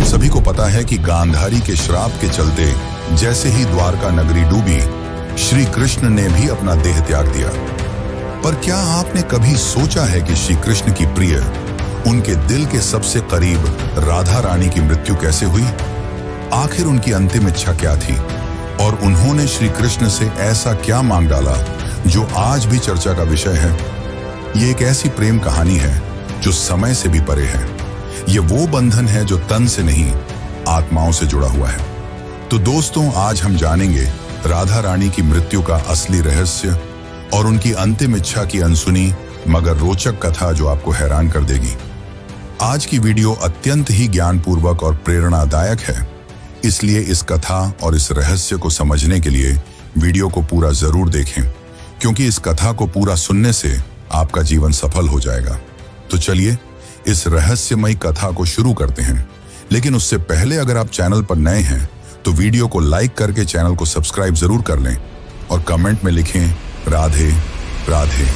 हम सभी को पता है कि गांधारी के श्राप के चलते जैसे ही द्वारका नगरी डूबी, श्री कृष्ण ने भी अपना देह त्याग दिया। पर क्या आपने कभी सोचा है कि श्री कृष्ण की प्रिय, उनके दिल के सबसे करीब राधा रानी की मृत्यु कैसे हुई? आखिर उनकी अंतिम इच्छा क्या थी और उन्होंने श्री कृष्ण से ऐसा क्या मांग डाला जो आज भी चर्चा का विषय है? ये एक ऐसी प्रेम कहानी है जो समय से भी परे है। ये वो बंधन है जो तन से नहीं, आत्माओं से जुड़ा हुआ है। तो दोस्तों, आज हम जानेंगे राधा रानी की मृत्यु का असली रहस्य और उनकी अंतिम इच्छा की अनसुनी मगर रोचक कथा जो आपको हैरान कर देगी। आज की वीडियो अत्यंत ही ज्ञानपूर्वक और प्रेरणादायक है, इसलिए इस कथा और इस रहस्य को समझने के लिए वीडियो को पूरा जरूर देखें, क्योंकि इस कथा को पूरा सुनने से आपका जीवन सफल हो जाएगा। तो चलिए इस रहस्यमयी कथा को शुरू करते हैं। लेकिन उससे पहले अगर आप चैनल पर नए हैं तो वीडियो को लाइक करके चैनल को सब्सक्राइब जरूर कर लें और कमेंट में लिखें राधे राधे।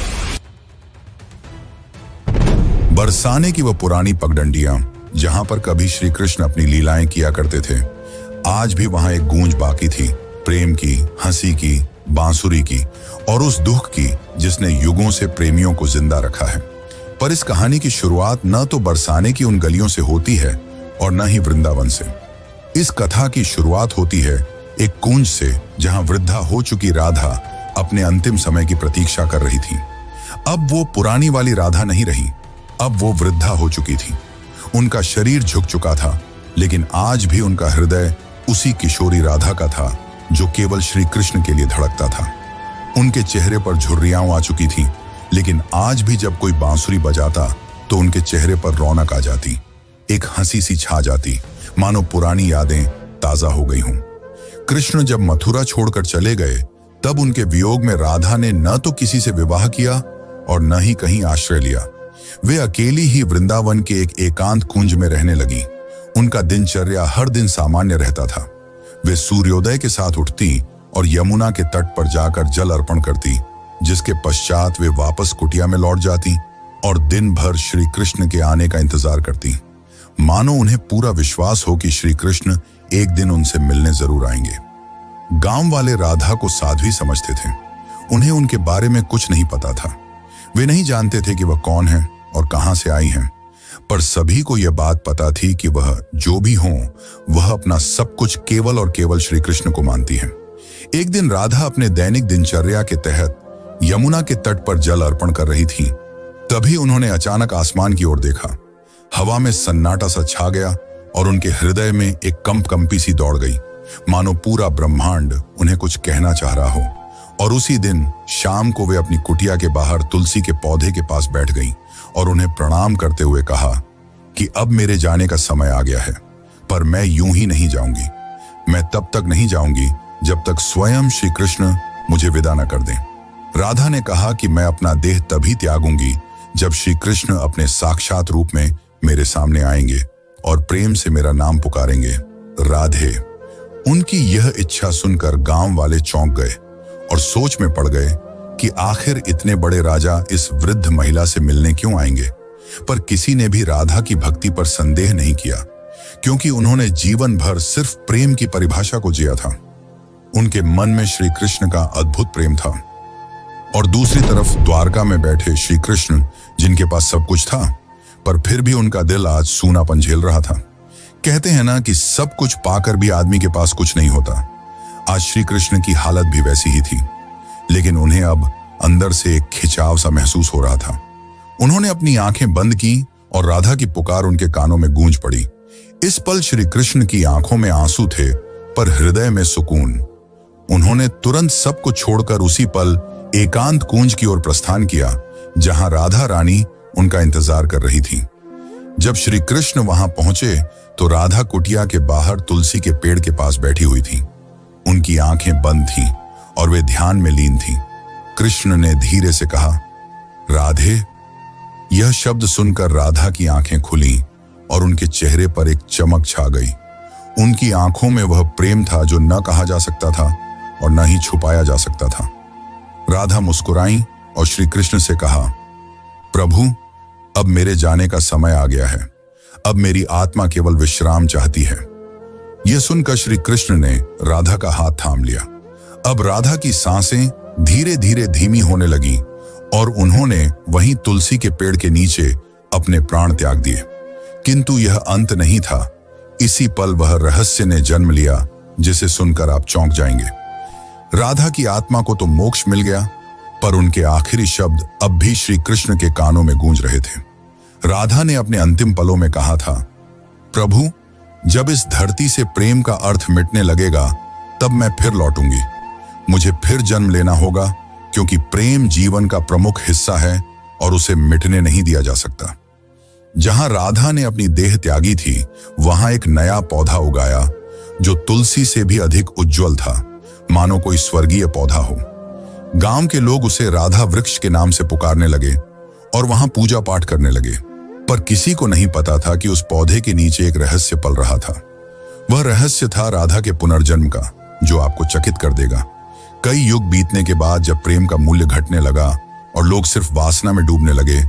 बरसाने की वह पुरानी पगडंडियां जहां पर कभी श्री कृष्ण अपनी लीलाएं किया करते थे, आज भी वहां एक गूंज बाकी थी, प्रेम की, हंसी की, बांसुरी की और उस दुख की जिसने युगों से प्रेमियों को जिंदा रखा है। पर इस कहानी की शुरुआत न तो बरसाने की उन गलियों से होती है और न ही वृंदावन से। इस कथा की शुरुआत होती है एक कुंज से, जहां वृद्धा हो चुकी राधा अपने अंतिम समय की प्रतीक्षा कर रही थी। अब वो पुरानी वाली राधा नहीं रही, अब वो वृद्धा हो चुकी थी। उनका शरीर झुक चुका था, लेकिन आज भी उनका हृदय उसी किशोरी राधा का था जो केवल श्री कृष्ण के लिए धड़कता था। उनके चेहरे पर झुर्रियां आ चुकी थी, लेकिन आज भी जब कोई बांसुरी बजाता तो उनके चेहरे पर रौनक आ जाती, एक हंसी सी छा जाती, मानो पुरानी यादें ताजा हो गई हों। कृष्ण जब मथुरा छोड़कर चले गए, तब उनके वियोग में राधा ने न तो किसी से विवाह किया और न ही कहीं आश्रय लिया। वे अकेली ही वृंदावन के एक एकांत कुंज में रहने लगी। उनका दिनचर्या हर दिन सामान्य रहता था। वे सूर्योदय के साथ उठती और यमुना के तट पर जाकर जल अर्पण करती, जिसके पश्चात वे वापस कुटिया में लौट जाती और दिन भर श्री कृष्ण के आने का इंतजार करती, मानो उन्हें पूरा विश्वास हो कि श्री कृष्ण एक दिन उनसे मिलने जरूर आएंगे। गांव वाले राधा को साध्वी समझते थे। उन्हें उनके बारे में कुछ नहीं पता था। वे नहीं जानते थे कि वह कौन है और कहां से आई हैं, पर सभी को यह बात पता थी कि वह जो भी हो, वह अपना सब कुछ केवल और केवल श्री कृष्ण को मानती है। एक दिन राधा अपने दैनिक दिनचर्या के तहत यमुना के तट पर जल अर्पण कर रही थी। तभी उन्होंने अचानक आसमान की ओर देखा। हवा में सन्नाटा सा छा गया और उनके हृदय में एक कंपी सी दौड़ गई, मानो पूरा ब्रह्मांड उन्हें कुछ कहना चाह रहा हो। और उसी दिन शाम को वे अपनी कुटिया के बाहर तुलसी के पौधे के पास बैठ गईं और उन्हें प्रणाम करते हुए कहा कि अब मेरे जाने का समय आ गया है, पर मैं यूं ही नहीं जाऊंगी। मैं तब तक नहीं जाऊंगी जब तक स्वयं श्री कृष्ण मुझे विदा न कर दें। राधा ने कहा कि मैं अपना देह तभी त्यागूंगी जब श्री कृष्ण अपने साक्षात रूप में मेरे सामने आएंगे और प्रेम से मेरा नाम पुकारेंगे, राधे। उनकी यह इच्छा सुनकर गांव वाले चौंक गए और सोच में पड़ गए कि आखिर इतने बड़े राजा इस वृद्ध महिला से मिलने क्यों आएंगे। पर किसी ने भी राधा की भक्ति पर संदेह नहीं किया, क्योंकि उन्होंने जीवन भर सिर्फ प्रेम की परिभाषा को जिया था। उनके मन में श्री कृष्ण का अद्भुत प्रेम था और दूसरी तरफ द्वारका में बैठे श्री कृष्ण, जिनके पास सब कुछ था, पर फिर भी उनका दिल आज सूनापन झेल रहा था। कहते हैं ना कि सब कुछ पाकर भी आदमी के पास कुछ नहीं होता। आज श्री कृष्ण की हालत भी वैसी ही थी, लेकिन उन्हें अब अंदर से एक खिंचाव सा महसूस हो रहा था। उन्होंने अपनी आंखें बंद की और राधा की पुकार उनके कानों में गूंज पड़ी। इस पल श्री कृष्ण की आंखों में आंसू थे, पर हृदय में सुकून। उन्होंने तुरंत सब कुछ छोड़कर उसी पल एकांत कुंज की ओर प्रस्थान किया, जहां राधा रानी उनका इंतजार कर रही थी। जब श्री कृष्ण वहां पहुंचे तो राधा कुटिया के बाहर तुलसी के पेड़ के पास बैठी हुई थी। उनकी आंखें बंद थीं और वे ध्यान में लीन थीं। कृष्ण ने धीरे से कहा, राधे। यह शब्द सुनकर राधा की आंखें खुली और उनके चेहरे पर एक चमक छा गई। उनकी आंखों में वह प्रेम था जो न कहा जा सकता था और न ही छुपाया जा सकता था। राधा मुस्कुराई और श्री कृष्ण से कहा, प्रभु, अब मेरे जाने का समय आ गया है। अब मेरी आत्मा केवल विश्राम चाहती है। यह सुनकर श्री कृष्ण ने राधा का हाथ थाम लिया। अब राधा की सांसें धीरे धीरे धीमी होने लगी और उन्होंने वहीं तुलसी के पेड़ के नीचे अपने प्राण त्याग दिए। किंतु यह अंत नहीं था। इसी पल वह रहस्य ने जन्म लिया जिसे सुनकर आप चौंक जाएंगे। राधा की आत्मा को तो मोक्ष मिल गया, पर उनके आखिरी शब्द अब भी श्री कृष्ण के कानों में गूंज रहे थे। राधा ने अपने अंतिम पलों में कहा था, प्रभु, जब इस धरती से प्रेम का अर्थ मिटने लगेगा तब मैं फिर लौटूंगी। मुझे फिर जन्म लेना होगा, क्योंकि प्रेम जीवन का प्रमुख हिस्सा है और उसे मिटने नहीं दिया जा सकता। जहां राधा ने अपनी देह त्यागी थी, वहां एक नया पौधा उगाया जो तुलसी से भी अधिक उज्जवल था, मानो कोई स्वर्गीय पौधा हो। गांव के लोग उसे राधा वृक्ष के नाम से पुकारने लगे और वहां पूजा पाठ करने लगे। पर किसी को नहीं पता था कि उस पौधे के नीचे एक रहस्य पल रहा था। वह रहस्य था राधा के पुनर्जन्म का, जो आपको चकित कर देगा। कई युग बीतने के बाद जब प्रेम का मूल्य घटने लगा और लोग सिर्फ वासना में डूबने लगे,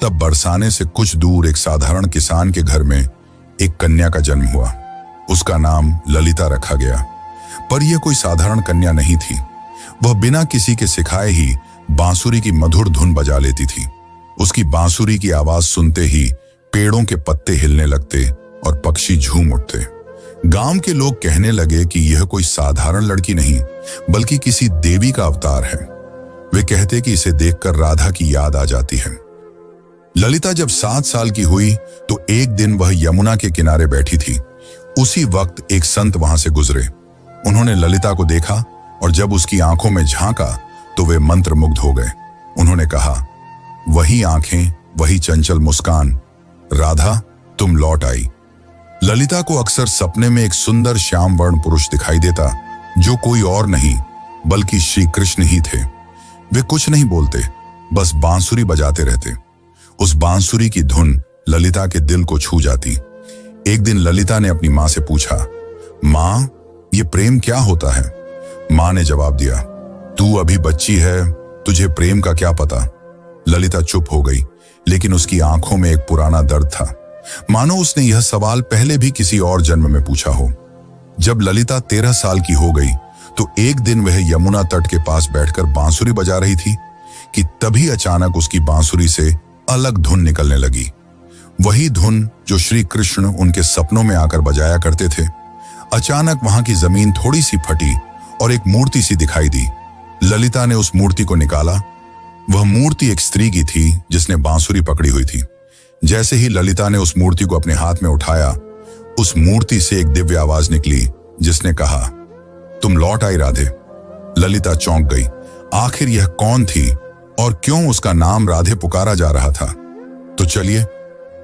तब बरसाने से कुछ दूर एक साधारण किसान के घर में एक कन्या का जन्म हुआ। उसका नाम ललिता रखा गया। पर यह कोई साधारण कन्या नहीं थी। वह बिना किसी के सिखाए ही बांसुरी की मधुर धुन बजा लेती थी। उसकी बांसुरी की आवाज सुनते ही पेड़ों के पत्ते हिलने लगते और पक्षी झूम उठते। गांव के लोग कहने लगे कि यह कोई साधारण लड़की नहीं, बल्कि किसी देवी का अवतार है। वे कहते कि इसे देखकर राधा की याद आ जाती है। ललिता जब 7 साल की हुई तो एक दिन वह यमुना के किनारे बैठी थी। उसी वक्त एक संत वहां से गुजरे। उन्होंने ललिता को देखा और जब उसकी आंखों में झांका तो वे मंत्रमुग्ध हो गए। उन्होंने कहा, वही आंखें, वही चंचल मुस्कान, राधा तुम लौट आई। ललिता को अक्सर सपने में एक सुंदर श्याम वर्ण पुरुष दिखाई देता, जो कोई और नहीं बल्कि श्री कृष्ण ही थे। वे कुछ नहीं बोलते, बस बांसुरी बजाते रहते। उस बांसुरी की धुन ललिता के दिल को छू जाती। एक दिन ललिता ने अपनी मां से पूछा, मां, ये प्रेम क्या होता है? मां ने जवाब दिया, तू अभी बच्ची है, तुझे प्रेम का क्या पता। ललिता चुप हो गई, लेकिन उसकी आंखों में एक पुराना दर्द था, मानो उसने यह सवाल पहले भी किसी और जन्म में पूछा हो। जब ललिता 13 साल की हो गई तो एक दिन वह यमुना तट के पास बैठकर बांसुरी बजा रही थी कि तभी अचानक उसकी बांसुरी से अलग धुन निकलने लगी। वही धुन जो श्री कृष्ण उनके सपनों में आकर बजाया करते थे। अचानक वहां की जमीन थोड़ी सी फटी और एक मूर्ति सी दिखाई दी। ललिता ने उस मूर्ति को निकाला। वह मूर्ति एक स्त्री की थी जिसने बांसुरी पकड़ी हुई थी। जैसे ही ललिता ने उस मूर्ति को अपने हाथ में उठाया, उस मूर्ति से एक दिव्य आवाज निकली जिसने कहा, तुम लौट आई राधे। ललिता चौंक गई। आखिर यह कौन थी और क्यों उसका नाम राधे पुकारा जा रहा था? तो चलिए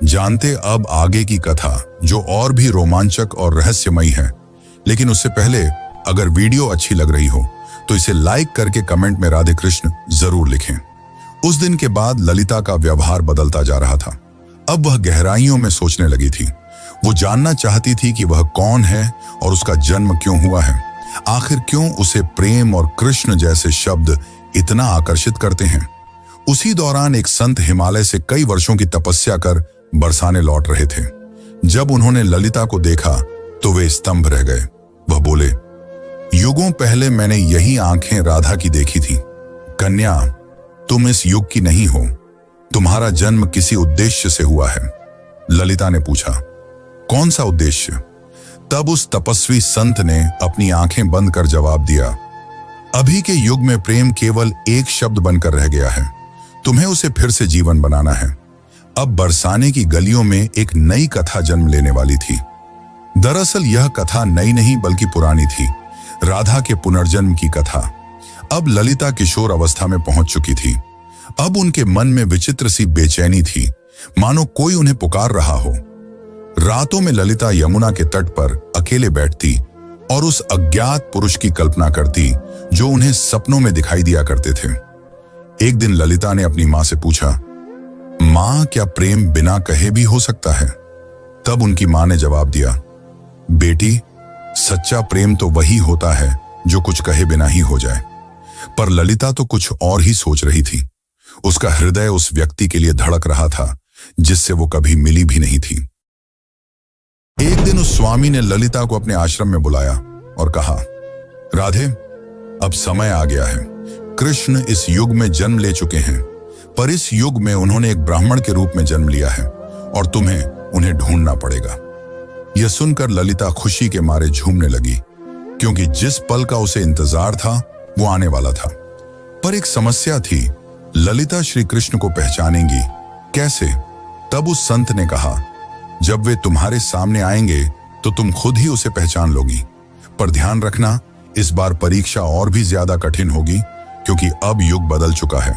जानते अब आगे की कथा, जो और भी रोमांचक और रहस्यमयी है। लेकिन उससे पहले अगर वीडियो अच्छी लग रही हो तो इसे लाइक करके कमेंट में राधे कृष्ण जरूर लिखें। उस दिन के बाद ललिता का व्यवहार बदलता जा रहा था। अब वह गहराइयों में सोचने लगी थी। वो जानना चाहती थी कि वह कौन है और उसका जन्म क्यों हुआ है। आखिर क्यों उसे प्रेम और कृष्ण जैसे शब्द इतना आकर्षित करते हैं। उसी दौरान एक संत हिमालय से कई वर्षों की तपस्या कर बरसाने लौट रहे थे। जब उन्होंने ललिता को देखा तो वे स्तंभ रह गए। वह बोले, युगों पहले मैंने यही आंखें राधा की देखी थी। कन्या, तुम इस युग की नहीं हो। तुम्हारा जन्म किसी उद्देश्य से हुआ है। ललिता ने पूछा, कौन सा उद्देश्य? तब उस तपस्वी संत ने अपनी आंखें बंद कर जवाब दिया, अभी के युग में प्रेम केवल एक शब्द बनकर रह गया है। तुम्हें उसे फिर से जीवन बनाना है। अब बरसाने की गलियों में एक नई कथा जन्म लेने वाली थी। दरअसल यह कथा नई नहीं बल्कि पुरानी थी, राधा के पुनर्जन्म की कथा। अब ललिता किशोर अवस्था में पहुंच चुकी थी। अब उनके मन में विचित्र सी बेचैनी थी, मानो कोई उन्हें पुकार रहा हो। रातों में ललिता यमुना के तट पर अकेले बैठती और उस अज्ञात पुरुष की कल्पना करती जो उन्हें सपनों में दिखाई दिया करते थे। एक दिन ललिता ने अपनी मां से पूछा, मां, क्या प्रेम बिना कहे भी हो सकता है? तब उनकी मां ने जवाब दिया, बेटी, सच्चा प्रेम तो वही होता है जो कुछ कहे बिना ही हो जाए। पर ललिता तो कुछ और ही सोच रही थी। उसका हृदय उस व्यक्ति के लिए धड़क रहा था जिससे वो कभी मिली भी नहीं थी। एक दिन उस स्वामी ने ललिता को अपने आश्रम में बुलाया और कहा, राधे, अब समय आ गया है। कृष्ण इस युग में जन्म ले चुके हैं, पर इस युग में उन्होंने एक ब्राह्मण के रूप में जन्म लिया है और तुम्हें उन्हें ढूंढना पड़ेगा। यह सुनकर ललिता खुशी के मारे झूमने लगी, क्योंकि जिस पल का उसे इंतजार था वो आने वाला था। पर एक समस्या थी, ललिता श्री कृष्ण को पहचानेंगी कैसे? तब उस संत ने कहा, जब वे तुम्हारे सामने आएंगे तो तुम खुद ही उसे पहचान लोगी। पर ध्यान रखना, इस बार परीक्षा और भी ज्यादा कठिन होगी, क्योंकि अब युग बदल चुका है।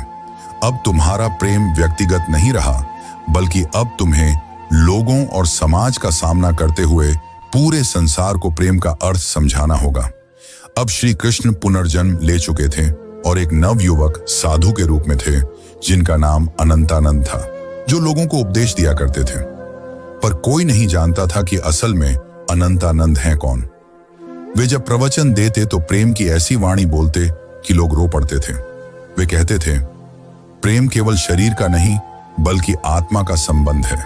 अब तुम्हारा प्रेम व्यक्तिगत नहीं रहा, बल्कि अब तुम्हें लोगों और समाज का सामना करते हुए पूरे संसार को प्रेम का अर्थ समझाना होगा। अब श्री कृष्ण पुनर्जन्म ले चुके थे और एक नव युवक साधु के रूप में थे, जिनका नाम अनंतानंद था, जो लोगों को उपदेश दिया करते थे। पर कोई नहीं जानता था कि असल में अनंतानंद हैं कौन। वे जब प्रवचन देते तो प्रेम की ऐसी वाणी बोलते कि लोग रो पड़ते थे। वे कहते थे, प्रेम केवल शरीर का नहीं बल्कि आत्मा का संबंध है।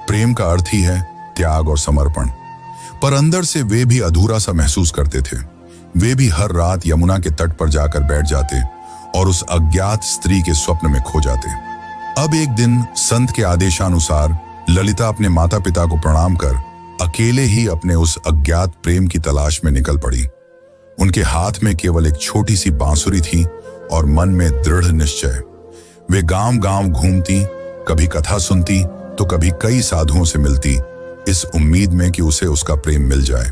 प्रेम का अर्थ ही है त्याग और समर्पण। पर अंदर से वे भी अधूरा सा महसूस करते थे। वे भी हर रात यमुना के तट पर जाकर बैठ जाते और उस अज्ञात स्त्री के स्वप्न में खो जाते। अब एक दिन संत के आदेशानुसार ललिता अपने माता पिता को प्रणाम कर अकेले ही अपने उस अज्ञात प्रेम की तलाश में निकल पड़ी। उनके हाथ में केवल एक छोटी सी बांसुरी थी और मन में दृढ़ निश्चय। वे गांव-गांव घूमती, कभी कथा सुनती तो कभी कई साधुओं से मिलती, इस उम्मीद में कि उसे उसका प्रेम मिल जाए।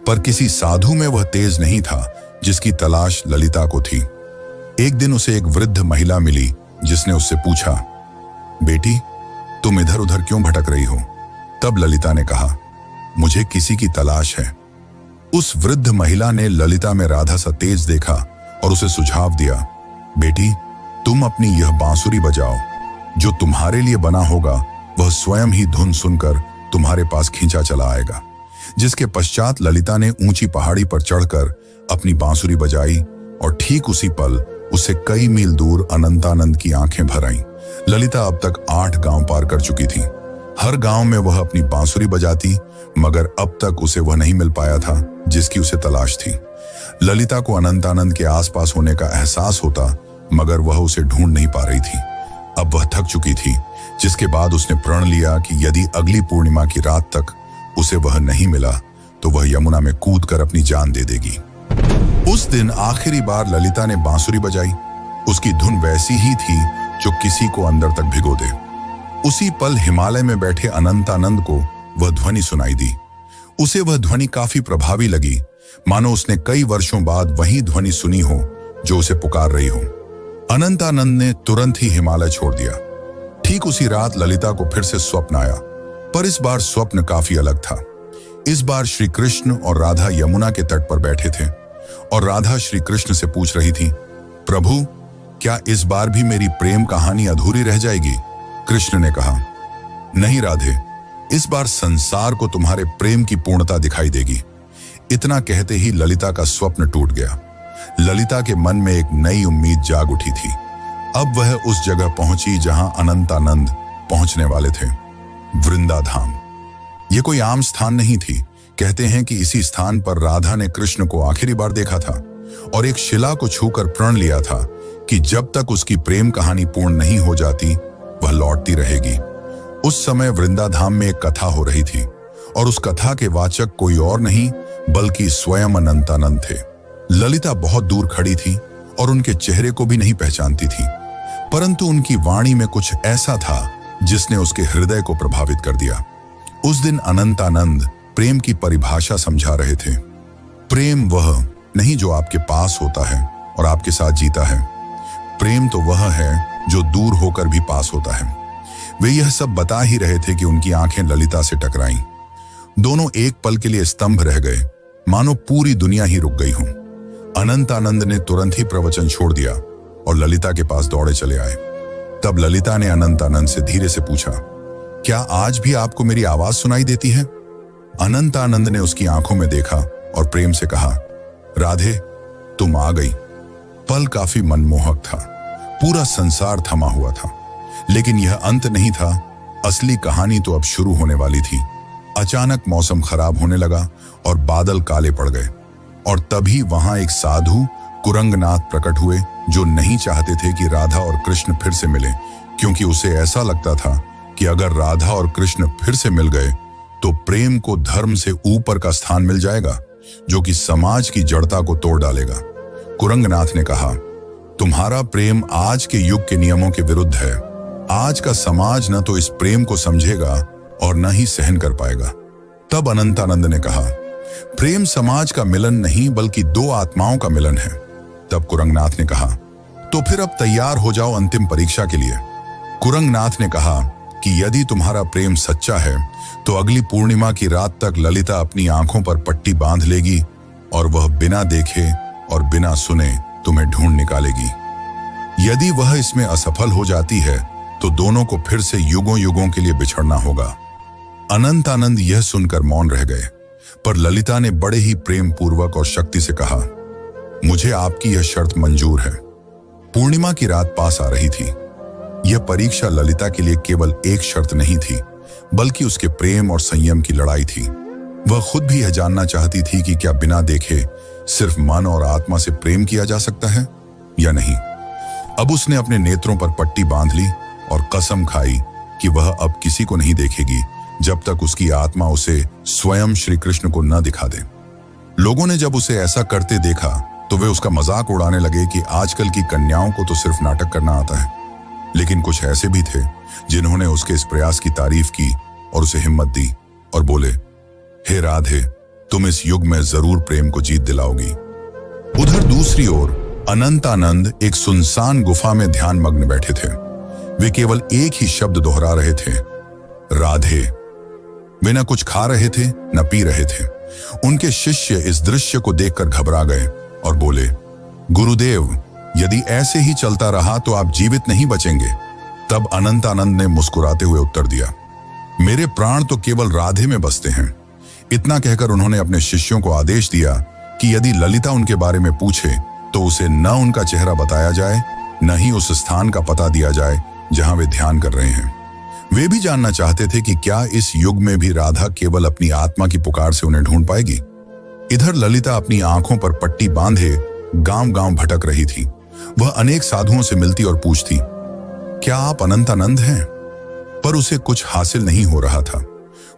पर किसी साधु में वह तेज नहीं था जिसकी तलाश ललिता को थी। एक दिन उसे एक वृद्ध महिला मिली, जिसने उससे पूछा, बेटी, तुम इधर उधर क्यों भटक रही हो? तब ललिता ने कहा, मुझे किसी की तलाश है। उस वृद्ध महिला ने ललिता में राधा सा तेज देखा और उसे सुझाव दिया, बेटी, तुम अपनी यह बांसुरी बजाओ। जो तुम्हारे लिए बना होगा वह स्वयं ही धुन सुनकर तुम्हारे पास खींचा चला आएगा। जिसके पश्चात ललिता ने ऊंची पहाड़ी पर चढ़कर अपनी बांसुरी बजाई और ठीक उसी पल उसे कई मील दूर अनंतानंद की आंखें भर आईं। ललिता अब तक 8 गांव पार कर चुकी थी। हर गांव में वह अपनी बांसुरी बजाती, मगर अब तक उसे वह नहीं मिल पाया था जिसकी उसे तलाश थी। ललिता को अनंतानंद के आसपास होने का एहसास होता, मगर वह उसे ढूंढ नहीं पा रही थी। अब वह थक चुकी थी, जिसके बाद उसने प्रण लिया कि यदि अगली पूर्णिमा की रात तक उसे वह नहीं मिला तो वह यमुना में कूदकर अपनी जान दे देगी। उस दिन आखिरी बार ललिता ने बांसुरी बजाई। उसकी धुन वैसी ही थी जो किसी को अंदर तक भिगो दे। उसी पल हिमालय में बैठे अनंतानंद को वह ध्वनि सुनाई दी। उसे वह ध्वनि काफी प्रभावी लगी, मानो उसने कई वर्षों बाद वही ध्वनि सुनी हो जो उसे पुकार रही हो। अनंतानंद ने तुरंत ही हिमालय छोड़ दिया। ठीक उसी रात ललिता को फिर से स्वप्न आया, पर इस बार स्वप्न काफी अलग था। इस बार श्री कृष्ण और राधा यमुना के तट पर बैठे थे और राधा श्री कृष्ण से पूछ रही थी, प्रभु, क्या इस बार भी मेरी प्रेम कहानी अधूरी रह जाएगी? कृष्ण ने कहा, नहीं राधे, इस बार संसार को तुम्हारे प्रेम की पूर्णता दिखाई देगी। इतना कहते ही ललिता का स्वप्न टूट गया। ललिता के मन में एक नई उम्मीद जाग उठी थी। अब वह उस जगह पहुंची जहां अनंतानंद पहुंचने वाले थे, वृंदाधाम। यह कोई आम स्थान नहीं थी। कहते हैं कि इसी स्थान पर राधा ने कृष्ण को आखिरी बार देखा था और एक शिला को छूकर प्रण लिया था कि जब तक उसकी प्रेम कहानी पूर्ण नहीं हो जाती वह लौटती रहेगी। उस समय वृंदाधाम में एक कथा हो रही थी और उस कथा के वाचक कोई और नहीं बल्कि स्वयं अनंतानंद थे। ललिता बहुत दूर खड़ी थी और उनके चेहरे को भी नहीं पहचानती थी, परंतु उनकी वाणी में कुछ ऐसा था जिसने उसके हृदय को प्रभावित कर दिया। उस दिन अनंतानंद प्रेम की परिभाषा समझा रहे थे। प्रेम वह नहीं जो आपके पास होता है और आपके साथ जीता है। प्रेम तो वह है जो दूर होकर भी पास होता है। वे यह सब बता ही रहे थे कि उनकी आंखें ललिता से टकराईं। दोनों एक पल के लिए स्तंभ रह गए, मानो पूरी दुनिया ही रुक गई हो। अनंतानंद ने तुरंत ही प्रवचन छोड़ दिया और ललिता के पास दौड़े चले आए। तब ललिता ने अनंतानंद से धीरे से पूछा, क्या आज भी आपको मेरी आवाज सुनाई देती है? अनंतानंद ने उसकी आंखों में देखा और प्रेम से कहा, राधे, तुम आ गई। पल काफी मनमोहक था। पूरा संसार थमा हुआ था, लेकिन यह अंत नहीं था। असली कहानी तो अब शुरू होने वाली थी। अचानक मौसम खराब होने लगा और बादल काले पड़ गए, और तभी वहां एक साधु कुरंगनाथ प्रकट हुए, जो नहीं चाहते थे कि राधा और कृष्ण फिर से मिले, क्योंकि उसे ऐसा लगता था कि अगर राधा और कृष्ण फिर से मिल गए तो प्रेम को धर्म से ऊपर का स्थान मिल जाएगा, जो कि समाज की जड़ता को तोड़ डालेगा। कुरंगनाथ ने कहा, तुम्हारा प्रेम आज के युग के नियमों के विरुद्ध है। आज का समाज न तो इस प्रेम को समझेगा और न ही सहन कर पाएगा। तब अनंतानंद ने कहा, प्रेम समाज का मिलन नहीं बल्कि दो आत्माओं का मिलन है। तब कुरंगनाथ ने कहा, तो फिर अब तैयार हो जाओ अंतिम परीक्षा के लिए। कुरंगनाथ ने कहा कि यदि तुम्हारा प्रेम सच्चा है तो अगली पूर्णिमा की रात तक ललिता अपनी आंखों पर पट्टी बांध लेगी और वह बिना देखे और बिना सुने तुम्हें ढूंढ निकालेगी। यदि वह इसमें असफल हो जाती है तो दोनों को फिर से युगों युगों के लिए बिछड़ना होगा। अनंतानंद यह सुनकर मौन रह गए, पर ललिता ने बड़े ही प्रेम पूर्वक और शक्ति से कहा, मुझे आपकी यह शर्त मंजूर है। पूर्णिमा की रात पास आ रही थी। यह परीक्षा ललिता के लिए केवल एक शर्त नहीं थी, बल्कि उसके प्रेम और संयम की लड़ाई थी। वह खुद भी यह जानना चाहती थी कि क्या बिना देखे सिर्फ मन और आत्मा से प्रेम किया जा सकता है या नहीं। अब उसने अपने नेत्रों पर पट्टी बांध ली और कसम खाई कि वह अब किसी को नहीं देखेगी जब तक उसकी आत्मा उसे स्वयं श्री कृष्ण को न दिखा दे। लोगों ने जब उसे ऐसा करते देखा तो वे उसका मजाक उड़ाने लगे कि आजकल की कन्याओं को तो सिर्फ नाटक करना आता है। लेकिन कुछ ऐसे भी थे जिन्होंने उसके इस प्रयास की तारीफ की और उसे हिम्मत दी और बोले, हे राधे, तुम इस युग में जरूर प्रेम को जीत दिलाओगी। उधर दूसरी ओर अनंतानंद एक सुनसान गुफा में ध्यान मग्न बैठे थे। वे केवल एक ही शब्द दोहरा रहे थे, राधे। वे न कुछ खा रहे थे न पी रहे थे। उनके शिष्य इस दृश्य को देखकर घबरा गए और बोले, गुरुदेव, यदि ऐसे ही चलता रहा तो आप जीवित नहीं बचेंगे। तब अनंतानंद ने मुस्कुराते हुए उत्तर दिया, मेरे प्राण तो केवल राधे में बसते हैं। इतना कहकर उन्होंने अपने शिष्यों को आदेश दिया कि यदि ललिता उनके बारे में पूछे तो उसे न उनका चेहरा बताया जाए, न ही उस स्थान का पता दिया जाए जहां वे ध्यान कर रहे हैं। वे भी जानना चाहते थे कि क्या इस युग में भी राधा केवल अपनी आत्मा की पुकार से उन्हें ढूंढ पाएगी। इधर ललिता अपनी आंखों पर पट्टी बांधे गांव-गांव भटक रही थी। वह अनेक साधुओं से मिलती और पूछती, क्या आप अनंतानंद हैं? पर उसे कुछ हासिल नहीं हो रहा था।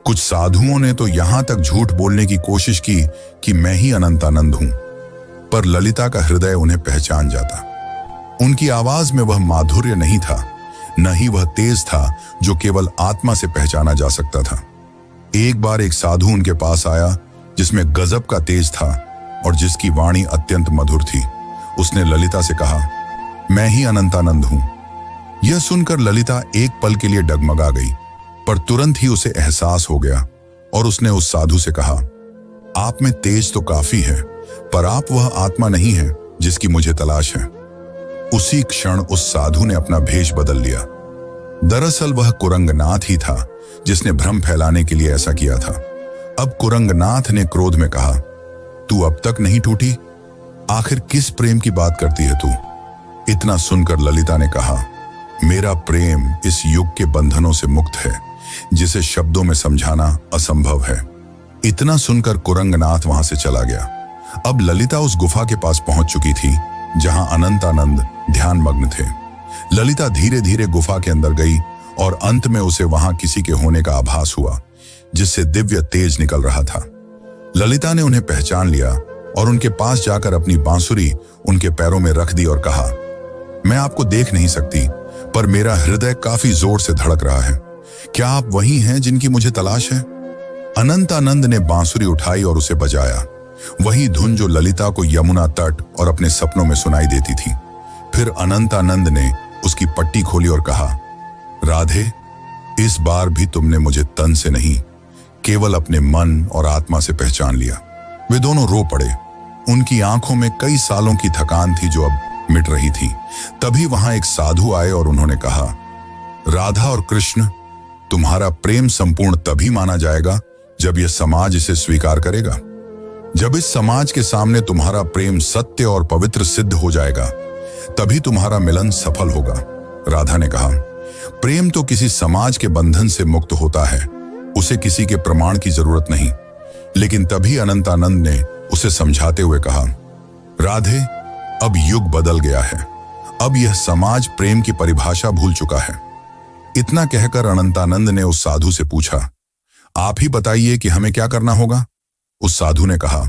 कुछ साधुओं ने तो यहां तक झूठ बोलने की कोशिश की कि मैं ही अनंतानंद हूं, पर ललिता का हृदय उन्हें पहचान जाता। उनकी आवाज में वह माधुर्य नहीं था, न ही वह तेज था जो केवल आत्मा से पहचाना जा सकता था। एक बार एक साधु उनके पास आया जिसमें गजब का तेज था और जिसकी वाणी अत्यंत मधुर थी। उसने ललिता से कहा, मैं ही अनंतानंद हूं। यह सुनकर ललिता एक पल के लिए डगमगा गई, पर तुरंत ही उसे एहसास हो गया और उसने उस साधु से कहा, आप में तेज तो काफी है, पर आप वह आत्मा नहीं है जिसकी मुझे तलाश है। उसी क्षण उस साधु ने अपना भेष बदल लिया। दरअसल वह कुरंगनाथ ही था जिसने भ्रम फैलाने के लिए ऐसा किया था। अब कुरंगनाथ ने क्रोध में कहा, तू अब तक नहीं टूटी? आखिर किस प्रेम की बात करती है तू? इतना सुनकर ललिता ने कहा, मेरा प्रेम इस युग के बंधनों से मुक्त है, जिसे शब्दों में समझाना असंभव है। इतना सुनकर कुरंगनाथ वहां से चला गया। अब ललिता उस गुफा के पास पहुंच चुकी थी जहां अनंतानंद ध्यान मग्न थे। ललिता धीरे धीरे गुफा के अंदर गई और अंत में उसे वहां किसी के होने का आभास हुआ, जिससे दिव्य तेज निकल रहा था। ललिता ने उन्हें पहचान लिया और उनके पास जाकर अपनी बांसुरी उनके पैरों में रख दी और कहा, मैं आपको देख नहीं सकती, पर मेरा हृदय काफी जोर से धड़क रहा है। क्या आप वही हैं जिनकी मुझे तलाश है? अनंतानंद ने बांसुरी उठाई और उसे बजाया, वही धुन जो ललिता को यमुना तट और अपने सपनों में सुनाई देती थी। फिर अनंतानंद ने उसकी पट्टी खोली और कहा, राधे, इस बार भी तुमने मुझे तन से नहीं, केवल अपने मन और आत्मा से पहचान लिया। वे दोनों रो पड़े। उनकी आंखों में कई सालों की थकान थी जो अब मिट रही थी। तभी वहां एक साधु आए और उन्होंने कहा, राधा और कृष्ण, तुम्हारा प्रेम संपूर्ण तभी माना जाएगा जब यह समाज इसे स्वीकार करेगा। जब इस समाज के सामने तुम्हारा प्रेम सत्य और पवित्र सिद्ध हो जाएगा, तभी तुम्हारा मिलन सफल होगा। राधा ने कहा, प्रेम तो किसी समाज के बंधन से मुक्त होता है, उसे किसी के प्रमाण की जरूरत नहीं। लेकिन तभी अनंतानंद ने उसे समझाते हुए कहा, राधे, अब युग बदल गया है। अब यह समाज प्रेम की परिभाषा भूल चुका है। इतना कहकर अनंतानंद ने उस साधु से पूछा, आप ही बताइए कि हमें क्या करना होगा। उस साधु ने कहा,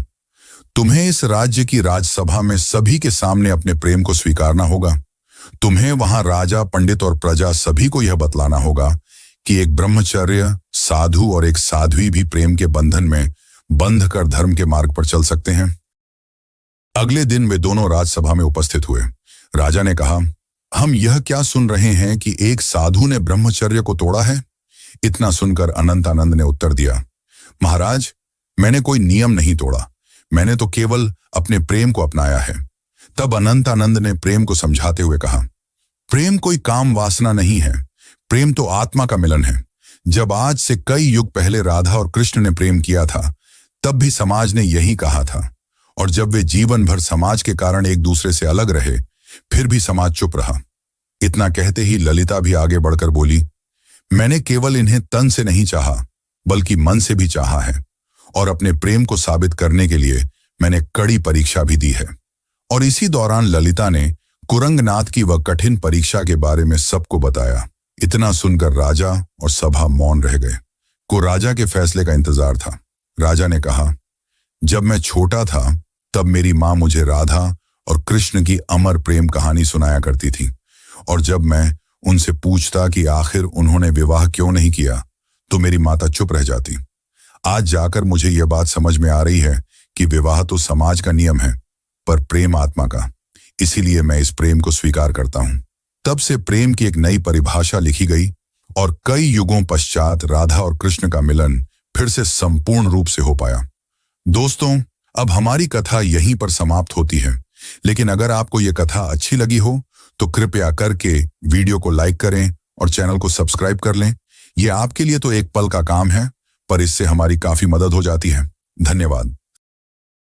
तुम्हें इस राज्य की राजसभा में सभी के सामने अपने प्रेम को स्वीकारना होगा। तुम्हें वहां राजा, पंडित और प्रजा सभी को यह बतलाना होगा कि एक ब्रह्मचर्य साधु और एक साध्वी भी प्रेम के बंधन में बंध कर धर्म के मार्ग पर चल सकते हैं। अगले दिन वे दोनों राजसभा में उपस्थित हुए। राजा ने कहा, हम यह क्या सुन रहे हैं कि एक साधु ने ब्रह्मचर्य को तोड़ा है। इतना सुनकर अनंतानंद ने उत्तर दिया, महाराज, मैंने कोई नियम नहीं तोड़ा, मैंने तो केवल अपने प्रेम को अपनाया है। तब अनंतानंद ने प्रेम को समझाते हुए कहा, प्रेम कोई काम वासना नहीं है, प्रेम तो आत्मा का मिलन है। जब आज से कई युग पहले राधा और कृष्ण ने प्रेम किया था, तब भी समाज ने यही कहा था, और जब वे जीवन भर समाज के कारण एक दूसरे से अलग रहे, फिर भी समाज चुप रहा। इतना कहते ही ललिता भी आगे बढ़कर बोली, मैंने केवल इन्हें तन से नहीं चाहा, बल्कि मन से भी चाहा है, और अपने प्रेम को साबित करने के लिए मैंने कड़ी परीक्षा भी दी है। और इसी दौरान ललिता ने कुरंगनाथ की वह कठिन परीक्षा के बारे में सबको बताया। इतना सुनकर राजा और सभा मौन रह गए। को राजा के फैसले का इंतजार था। राजा ने कहा, जब मैं छोटा था तब मेरी माँ मुझे राधा और कृष्ण की अमर प्रेम कहानी सुनाया करती थी, और जब मैं उनसे पूछता कि आखिर उन्होंने विवाह क्यों नहीं किया, तो मेरी माता चुप रह जाती। आज जाकर मुझे यह बात समझ में आ रही है कि विवाह तो समाज का नियम है, पर प्रेम आत्मा का। इसीलिए मैं इस प्रेम को स्वीकार करता हूं। तब से प्रेम की एक नई परिभाषा लिखी गई, और कई युगों पश्चात राधा और कृष्ण का मिलन फिर से संपूर्ण रूप से हो पाया। दोस्तों, अब हमारी कथा यहीं पर समाप्त होती है, लेकिन अगर आपको यह कथा अच्छी लगी हो तो कृपया करके वीडियो को लाइक करें और चैनल को सब्सक्राइब कर लें। यह आपके लिए तो एक पल का काम है, पर इससे हमारी काफी मदद हो जाती है। धन्यवाद।